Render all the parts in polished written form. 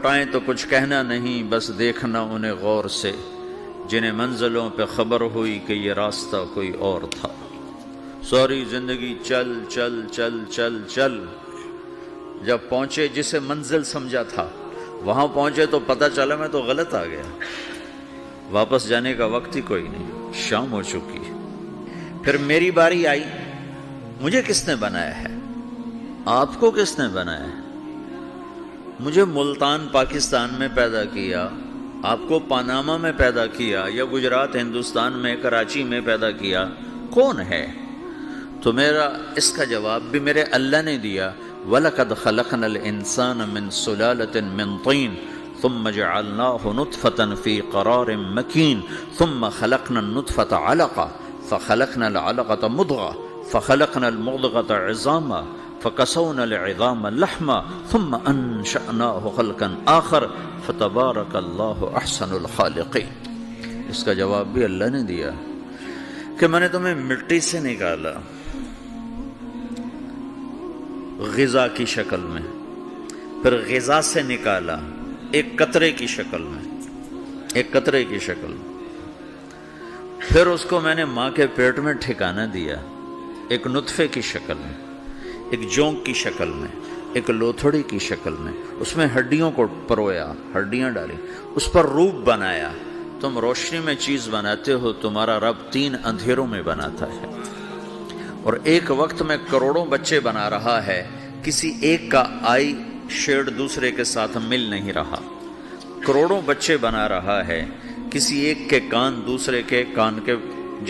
لوٹائیں تو کچھ کہنا نہیں، بس دیکھنا انہیں غور سے، جنہیں منزلوں پہ خبر ہوئی کہ یہ راستہ کوئی اور تھا۔ ساری زندگی چل چل چل چل چل، جب پہنچے جسے منزل سمجھا تھا وہاں پہنچے تو پتہ چلا میں تو غلط آ گیا، واپس جانے کا وقت ہی کوئی نہیں، شام ہو چکی۔ پھر میری باری آئی، مجھے کس نے بنایا ہے؟ آپ کو کس نے بنایا ہے؟ مجھے ملتان پاکستان میں پیدا کیا، آپ کو پاناما میں پیدا کیا، یا گجرات ہندوستان میں کراچی میں پیدا کیا، کون ہے؟ تو میرا اس کا جواب بھی میرے اللہ نے دیا، وَلَقَدْ خَلَقْنَا الْإِنسَانَ مِنْ سُلَالَةٍ مِنْ طِينٍ ثُمَّ جَعَلْنَاهُ نُطْفَةً فِي قَرَارٍ مَكِينٍ ثُمَّ خَلَقْنَا النُّطْفَةَ عَلَقَةً فَخَلَقْنَا الْعَلَقَةَ مُضْغَةً فَخَلَقْنَا الْمُضْغَةَ عِظَامًا فَكَسَوْنَا الْعِظَامَ لَحْمًا ثُمَّ أَنشَأْنَاهُ خَلْقًا آخَرَ فَتَبَارَكَ اللَّهُ أَحْسَنُ الْخَالِقِينَ۔ اس کا جواب بھی اللہ نے دیا کہ میں نے تمہیں مٹی سے نکالا غذا کی شکل میں، پھر غذا سے نکالا ایک قطرے کی شکل میں، ایک قطرے کی شکل میں، پھر اس کو میں نے ماں کے پیٹ میں ٹھکانہ دیا ایک نطفے کی شکل میں، ایک جونک کی شکل میں، ایک لوتھڑی کی شکل میں، اس میں ہڈیوں کو پرویا، ہڈیاں ڈالی، اس پر روپ بنایا۔ تم روشنی میں چیز بناتے ہو، تمہارا رب 3 اندھیروں میں بناتا ہے، اور ایک وقت میں کروڑوں بچے بنا رہا ہے، کسی ایک کا آئی شیڈ دوسرے کے ساتھ مل نہیں رہا، کروڑوں بچے بنا رہا ہے، کسی ایک کے کان دوسرے کے کان کے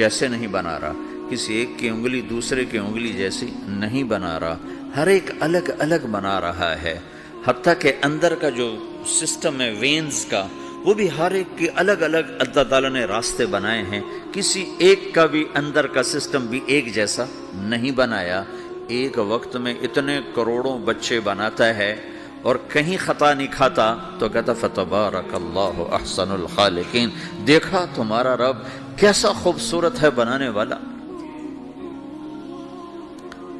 جیسے نہیں بنا رہا، کسی ایک کی انگلی دوسرے کی انگلی جیسی نہیں بنا رہا، ہر ایک الگ الگ بنا رہا ہے، حتیٰ کہ اندر کا جو سسٹم ہے وینز کا، وہ بھی ہر ایک کی الگ الگ اللہ تعالیٰ نے راستے بنائے ہیں، کسی ایک کا بھی اندر کا سسٹم بھی ایک جیسا نہیں بنایا۔ ایک وقت میں اتنے کروڑوں بچے بناتا ہے اور کہیں خطا نہیں کھاتا، تو کہتا فتبارک اللہ احسن الخالقین، دیکھا تمہارا رب کیسا خوبصورت ہے بنانے والا۔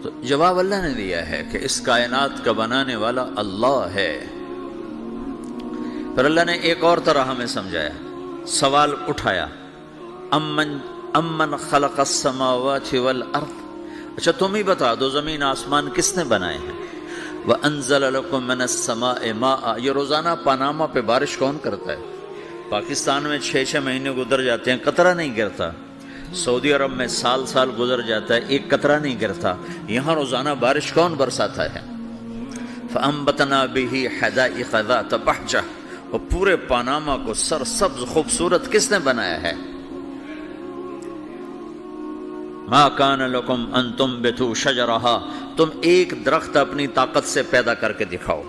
تو جواب اللہ نے دیا ہے کہ اس کائنات کا بنانے والا اللہ ہے۔ پھر اللہ نے ایک اور طرح ہمیں سمجھایا، سوال اٹھایا، امن خلق السماوات والارض، اچھا تم ہی بتا دو زمین آسمان کس نے بنائے ہیں؟ وَأَنزَلَ لَكُم مِّنَ السَّمَاءِ مَاءً، یہ روزانہ پاناما پہ بارش کون کرتا ہے؟ پاکستان میں 6 مہینے گزر جاتے ہیں، قطرہ نہیں گرتا، سعودی عرب میں سال سال گزر جاتا ہے، ایک قطرہ نہیں گرتا، یہاں روزانہ بارش کون برساتا ہے؟ فَأَنبَتْنَا بِهِ حَدَائِقَ ذَاتَ بَهْجَةٍ، اور پورے پاناما کو سرسبز خوبصورت کس نے بنایا ہے؟ مَا كَانَ لَكُمْ أَن تُنبِتُوا شَجَرَهَا، تم ایک درخت اپنی طاقت سے پیدا کر کے دکھاؤ،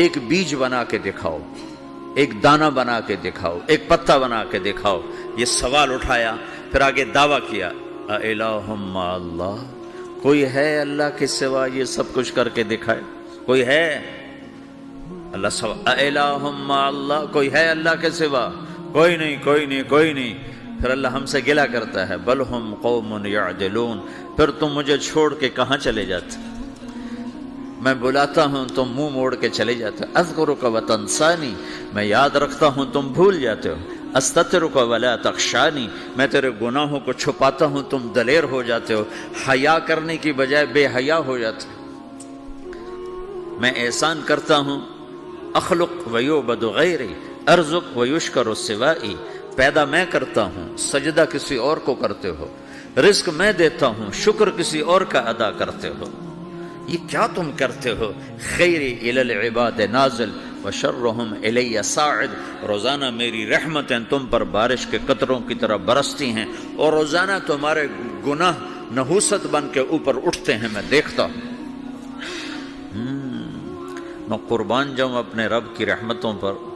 ایک بیج بنا کے دکھاؤ، ایک دانہ بنا کے دکھاؤ، ایک پتا بنا کے دکھاؤ۔ یہ سوال اٹھایا، پھر آگے دعویٰ کیا، اَإِلَٰهٌ مَّعَ اللَّهِ، کوئی ہے اللہ کے سوا یہ سب کچھ کر کے دکھائے؟ کوئی ہے؟ اللہ سوال، اَإِلَٰهٌ مَّعَ اللَّهِ، کوئی ہے اللہ کے سوا؟ کوئی نہیں، کوئی نہیں، کوئی نہیں۔ پھر اللہ ہم سے گلہ کرتا ہے، بل ہم قوم یعدلون، پھر تم مجھے چھوڑ کے کہاں چلے جاتے؟ میں بلاتا ہوں تم منہ موڑ کے چلے جاتے ہو، اذکرک وتنسانی، میں یاد رکھتا ہوں تم بھول جاتے ہو، استترک ولا تخشانی، میں تیرے گناہوں کو چھپاتا ہوں تم دلیر ہو جاتے ہو، حیا کرنے کی بجائے بے حیا ہو جاتے ہو، میں احسان کرتا ہوں، اخلق ویعبد غیری، ارزق ویشکر سوائی، پیدا میں کرتا ہوں، سجدہ کسی اور کو کرتے ہو، رزق میں دیتا ہوں، شکر کسی اور کا ادا کرتے ہو، یہ کیا تم کرتے ہو؟ خیری الی العباد نازل وشرہم الی صاعد، روزانہ میری رحمتیں تم پر بارش کے قطروں کی طرح برستی ہیں، اور روزانہ تمہارے گناہ نحوست بن کے اوپر اٹھتے ہیں، میں دیکھتا ہوں۔ میں قربان جاؤں اپنے رب کی رحمتوں پر۔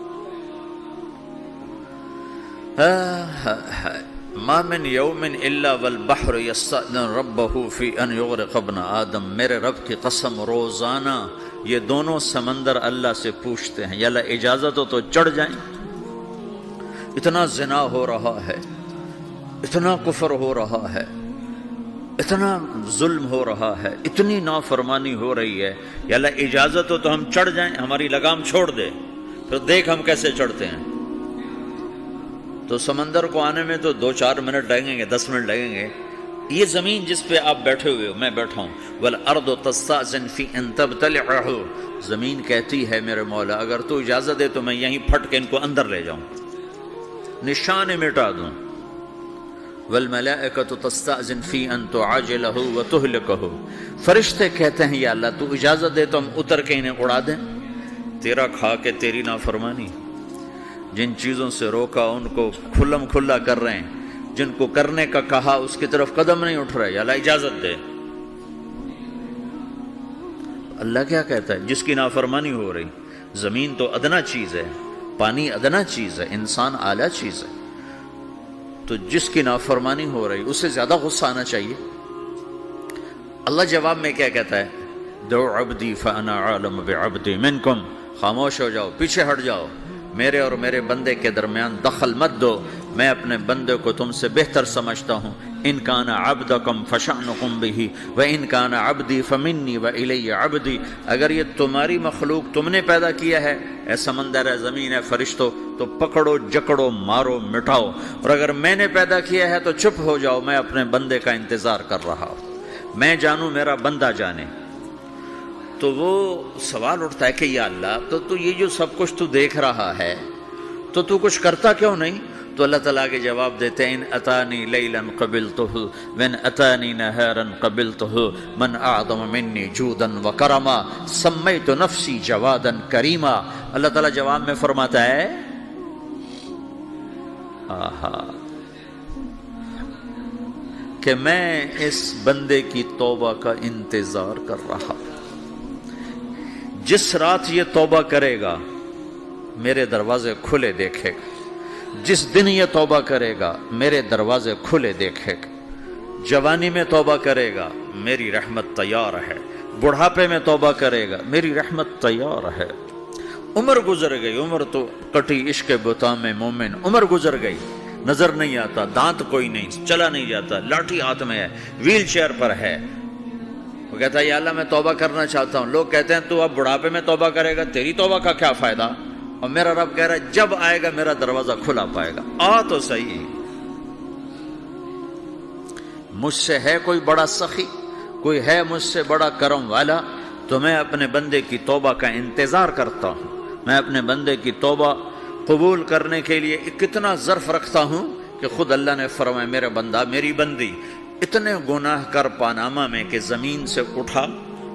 ما من یوم الا والبحر یستأذن ربہ فی ان یغرق ابن آدم، میرے رب کی قسم روزانہ یہ دونوں سمندر اللہ سے پوچھتے ہیں، یا اللہ اجازت ہو تو چڑھ جائیں، اتنا زنا ہو رہا ہے، اتنا کفر ہو رہا ہے، اتنا ظلم ہو رہا ہے، اتنی نافرمانی ہو رہی ہے، یا اللہ اجازت ہو تو ہم چڑھ جائیں، ہماری لگام چھوڑ دے۔ پھر دیکھ ہم کیسے چڑھتے ہیں. تو سمندر کو آنے میں تو 2-4 منٹ لگیں گے، 10 منٹ لگیں گے. یہ زمین جس پہ آپ بیٹھے ہوئے ہو، میں بیٹھا ہوں، والارض تستأذن فی ان تبتلعہ، زمین کہتی ہے میرے مولا اگر تو اجازت دے تو میں یہیں پھٹ کے ان کو اندر لے جاؤں، نشان مٹا دوں. والملائکۃ تستأذن فی ان تعاجلہ وتہلکہ، فرشتے کہتے ہیں یا اللہ تو اجازت دے تو ہم اتر کے انہیں اڑا دیں. تیرا کھا کے تیری نافرمانی، جن چیزوں سے روکا ان کو کھلم کھلا کر رہے ہیں، جن کو کرنے کا کہا اس کی طرف قدم نہیں اٹھ رہے. یا اللہ اجازت دے. اللہ کیا کہتا ہے؟ جس کی نافرمانی ہو رہی. زمین تو ادنا چیز ہے، پانی ادنا چیز ہے، انسان اعلیٰ چیز ہے. تو جس کی نافرمانی ہو رہی اس سے زیادہ غصہ آنا چاہیے. اللہ جواب میں کیا کہتا ہے؟ دعو عبدی فانا عالم بعبدی منکم، خاموش ہو جاؤ، پیچھے ہٹ جاؤ، میرے اور میرے بندے کے درمیان دخل مت دو، میں اپنے بندے کو تم سے بہتر سمجھتا ہوں. ان کان عبدکم فشأنکم بہ وان کان عبدی فمنی والی عبدی، اگر یہ تمہاری مخلوق تم نے پیدا کیا ہے، اے سمندر ہے، زمین ہے، فرشتوں، تو پکڑو جکڑو مارو مٹاؤ، اور اگر میں نے پیدا کیا ہے تو چپ ہو جاؤ، میں اپنے بندے کا انتظار کر رہا ہوں، میں جانوں میرا بندہ جانے. تو وہ سوال اٹھتا ہے کہ یا اللہ تو یہ جو سب کچھ تو دیکھ رہا ہے تو کچھ کرتا کیوں نہیں؟ تو اللہ تعالیٰ کے جواب دیتے ہیں ان اتانی لیلا قبلتہ وان اتانی نہارا قبلتہ من اعظم منی جودا وکرما سمیت نفسی جوادا کریما. اللہ تعالیٰ جواب میں فرماتا ہے کہ میں اس بندے کی توبہ کا انتظار کر رہا ہوں. جس رات یہ توبہ کرے گا میرے دروازے کھلے دیکھے گا، جس دن یہ توبہ کرے گا میرے دروازے کھلے دیکھے گا. جوانی میں توبہ کرے گا میری رحمت تیار ہے، بڑھاپے میں توبہ کرے گا میری رحمت تیار ہے. عمر گزر گئی، عمر تو کٹی عشق بتا میں مومن، عمر گزر گئی، نظر نہیں آتا، دانت کوئی نہیں، چلا نہیں جاتا، لاٹھی ہاتھ میں ہے، ویل چیئر پر ہے. وہ کہتا ہے یا اللہ میں توبہ کرنا چاہتا ہوں. لوگ کہتے ہیں تو اب بڑھاپے میں توبہ کرے گا، تیری توبہ کا کیا فائدہ؟ اور میرا رب کہہ رہا ہے جب آئے گا میرا دروازہ کھلا پائے گا. آ تو صحیح، مجھ سے ہے کوئی بڑا سخی، کوئی ہے مجھ سے بڑا کرم والا، تو میں اپنے بندے کی توبہ کا انتظار کرتا ہوں. میں اپنے بندے کی توبہ قبول کرنے کے لیے کتنا ظرف رکھتا ہوں کہ خود اللہ نے فرمایا میرا بندہ میری بندی اتنے گناہ کر پاناما میں کہ زمین سے اٹھا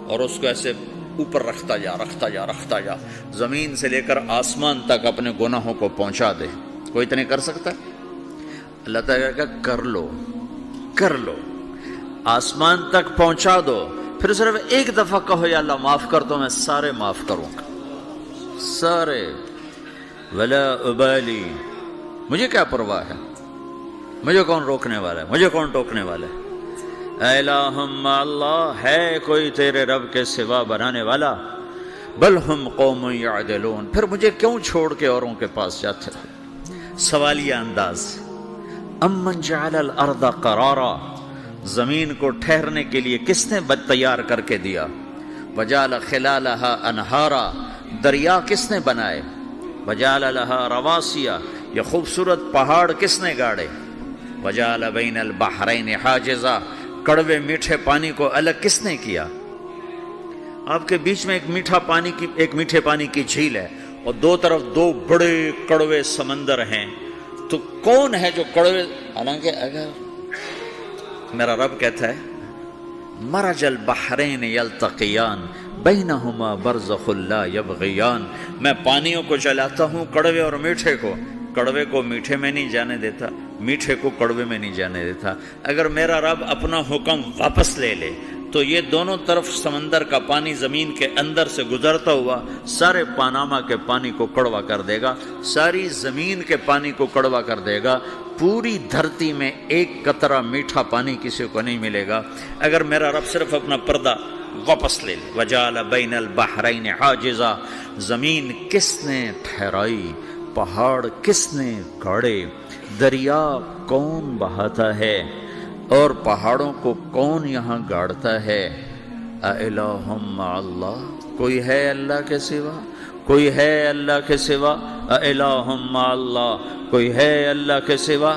اور اس کو ایسے اوپر رکھتا جا، زمین سے لے کر آسمان تک اپنے گناہوں کو پہنچا دے. کوئی اتنے کر سکتا ہے؟ اللہ تعالیٰ کا کر لو، آسمان تک پہنچا دو، پھر صرف ایک دفعہ کہو یا اللہ معاف کر دو، میں سارے معاف کروں گا، سارے. ولا ابالی، مجھے کیا پرواہ ہے، مجھے کون روکنے والا ہے، مجھے کون ٹوکنے والا ہے. اے الہم اللہ، ہے کوئی تیرے رب کے سوا بنانے والا؟ بل ہم قوم یعدلون، پھر مجھے کیوں چھوڑ کے اوروں کے پاس جاتے ہو؟ سوالیہ انداز. امن جعل الارض قرارا، زمین کو ٹھہرنے کے لیے کس نے تیار کر کے دیا؟ وجعل خلالہا انہارا، دریا کس نے بنائے؟ وجعل لہا رواسیا، یہ خوبصورت پہاڑ کس نے گاڑے؟ وجعل بین البحرین حاجزا، کڑوے میٹھے پانی کو الگ کس نے کیا؟ آپ کے بیچ میں ایک میٹھے پانی کی جھیل ہے اور دو طرف دو بڑے کڑوے سمندر ہیں، تو کون ہے جو کڑوے؟ حالانکہ اگر میرا رب کہتا ہے مرج البحرین یلتقیان بینہما برزخ لا یبغیان، میں پانیوں کو چلاتا ہوں، کڑوے اور میٹھے کو، کڑوے کو میٹھے میں نہیں جانے دیتا، میٹھے کو کڑوے میں نہیں جانے دیتا. اگر میرا رب اپنا حکم واپس لے لے تو یہ دونوں طرف سمندر کا پانی زمین کے اندر سے گزرتا ہوا سارے پاناما کے پانی کو کڑوا کر دے گا، ساری زمین کے پانی کو کڑوا کر دے گا. پوری دھرتی میں ایک قطرہ میٹھا پانی کسی کو نہیں ملے گا اگر میرا رب صرف اپنا پردہ واپس لے لے. وجعل بین البحرین حاجزا، زمین کس نے ٹھہرائی، پہاڑ کس نے گاڑے، دریا کون بہاتا ہے اور پہاڑوں کو کون یہاں گاڑتا ہے؟ اِلہم مع اللہ، کوئی ہے اللہ کے سوا؟ کوئی ہے اللہ کے سوا؟ الہ مع اللہ، کوئی ہے اللہ کے سوا؟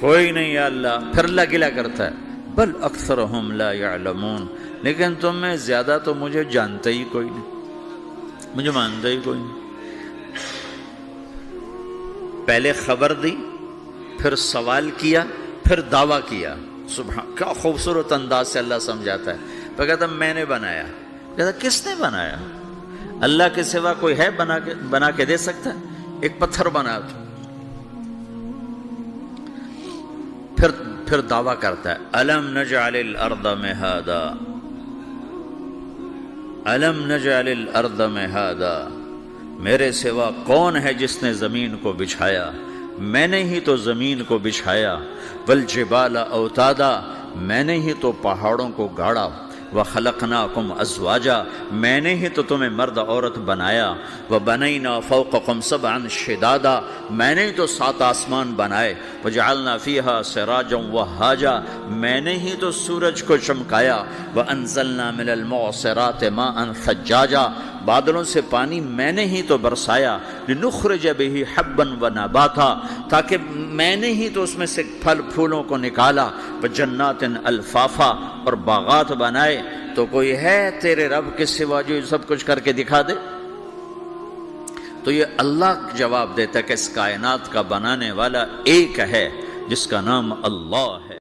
کوئی نہیں ہے اللہ۔ پھر اللہ گلہ کرتا ہے بل اکثرہم لا یعلمون، لیکن تم میں زیادہ تو مجھے جانتا ہی کوئی نہیں، مجھے مانتا ہی کوئی نہیں۔ پہلے خبر دی، پھر سوال کیا، پھر دعویٰ کیا۔ سبحان، کیا خوبصورت انداز سے اللہ سمجھاتا ہے۔ پھر کہتا میں نے بنایا، کہتا کس نے بنایا؟ اللہ کے سوا کوئی ہے بنا کے دے سکتا ہے؟ ایک پتھر بنا تو پھر دعویٰ کرتا ہے الم نجعل الارض مہادا، الم نجعل الارض مہادا، میرے سوا کون ہے جس نے زمین کو بچھایا؟ میں نے ہی تو زمین کو بچھایا۔ والجبال اوتادا، میں نے ہی تو پہاڑوں کو گاڑا۔ وخلقناکم ازواجا، میں نے ہی تو تمہیں مرد عورت بنایا۔ وبنینا فوقکم سبعا شدادا، میں نے ہی تو 7 آسمان بنائے۔ وجعلنا فیہا سراجا وہاجا، میں نے ہی تو سورج کو چمکایا۔ وانزلنا من المعصرات ماء ثجاجا، بادلوں سے پانی میں نے ہی تو برسایا۔ لنخرج بہ حبا ونباتا، تاکہ میں نے ہی تو اس میں سے پھل پھولوں کو نکالا۔ وجنات الفافا، اور باغات بنائے۔ تو کوئی ہے تیرے رب کے سوا جو سب کچھ کر کے دکھا دے؟ تو یہ اللہ جواب دیتا ہے کہ اس کائنات کا بنانے والا ایک ہے جس کا نام اللہ ہے۔